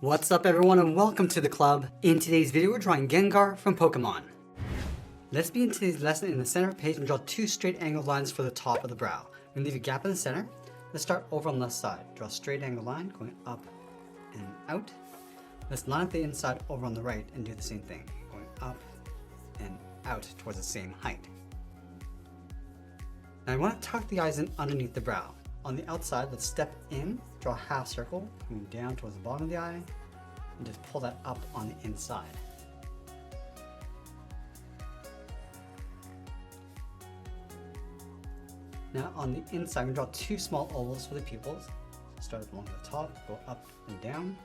What's up everyone and welcome to the club. In today's video we're drawing Gengar from Pokemon. Let's begin today's lesson in the center of the page and draw two straight angled lines for the top of the brow. We're going to leave a gap in the center. Let's start over on the left side. Draw a straight angled line going up and out. Let's line up the inside over on the right and do the same thing. Going up and out towards the same height. Now I want to tuck the eyes in underneath the brow. On the outside, let's step in, draw a half circle, coming down towards the bottom of the eye, and just pull that up on the inside. Now on the inside, we draw two small ovals for the pupils. Start along the top, go up and down,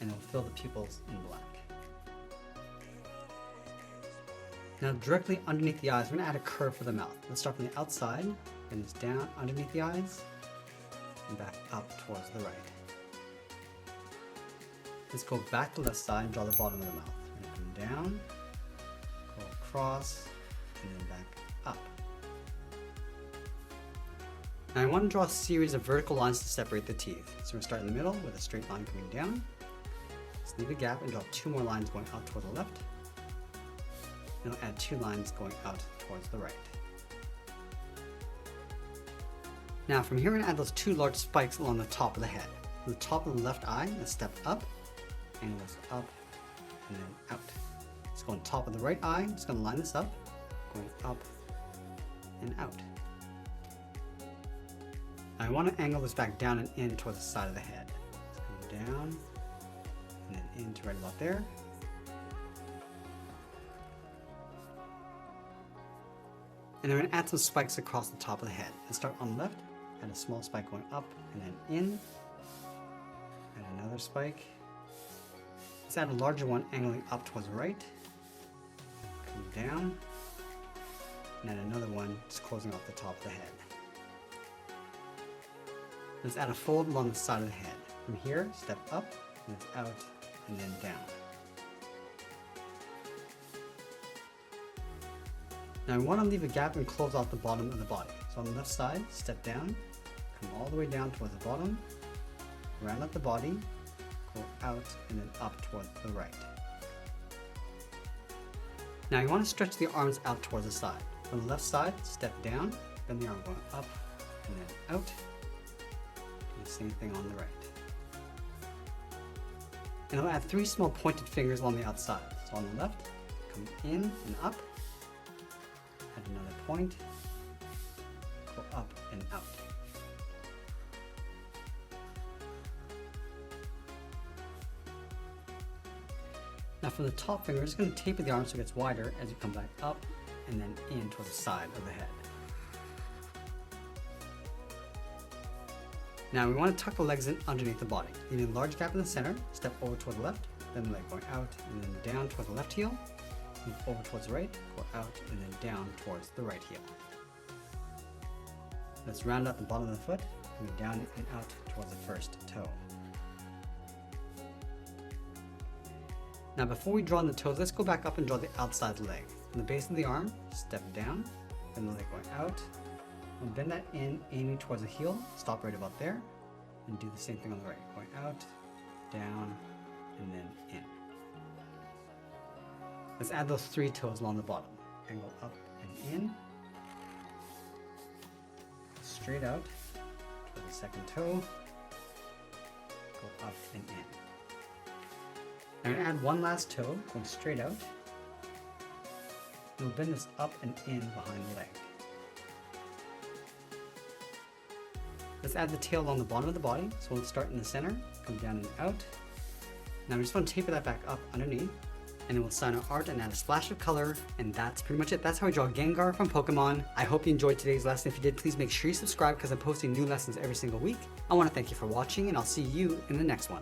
and it'll fill the pupils in black. Now directly underneath the eyes, we're going to add a curve for the mouth. Let's start from the outside, and it's down underneath the eyes, and back up towards the right. Let's go back to the left side and draw the bottom of the mouth. We're going to come down, go across, and then back up. Now I want to draw a series of vertical lines to separate the teeth. So we're going to start in the middle with a straight line coming down. Let's leave a gap and draw two more lines going out toward the left. And we'll add two lines going out towards the right. Now from here we're going to add those two large spikes along the top of the head. From the top of the left eye, let's step up, and let's up, and then out. Let's go on top of the right eye, just going to line this up, going up and out. Now I want to angle this back down and in towards the side of the head. Let's go down, and then into right about there. And then we're going to add some spikes across the top of the head. Let's start on the left, add a small spike going up and then in, add another spike. Let's add a larger one angling up towards the right, come down, and add another one just closing off the top of the head. Let's add a fold along the side of the head. From here, step up, and it's out, and then down. Now I want to leave a gap and close off the bottom of the body. So on the left side, step down, come all the way down towards the bottom, round up the body, go out and then up towards the right. Now you want to stretch the arms out towards the side. On the left side, step down, bend the arm going up and then out. Do the same thing on the right. And I'll add three small pointed fingers along the outside. So on the left, come in and up. Add another point, go up and out. Now for the top finger, we're just going to taper the arm so it gets wider as you come back up and then in towards the side of the head. Now we want to tuck the legs in underneath the body. Leaving a large gap in the center, step over toward the left, then the leg going out and then down towards the left heel. Move over towards the right, go out, and then down towards the right heel. Let's round out the bottom of the foot, coming down and out towards the first toe. Now before we draw in the toes, let's go back up and draw the outside leg. From the base of the arm, step down, and the leg going out. And bend that in, aiming towards the heel, stop right about there, and do the same thing on the right, going out, down, and then in. Let's add those three toes along the bottom. Angle up and in. Straight out to the second toe. Go up and in. I'm going to add one last toe, going straight out. And we'll bend this up and in behind the leg. Let's add the tail along the bottom of the body. So we'll start in the center, come down and out. Now we just want to taper that back up underneath. And then we'll sign our art and add a splash of color, and that's pretty much it. That's how we draw Gengar from Pokemon. I hope you enjoyed today's lesson. If you did, please make sure you subscribe because I'm posting new lessons every single week. I want to thank you for watching, and I'll see you in the next one.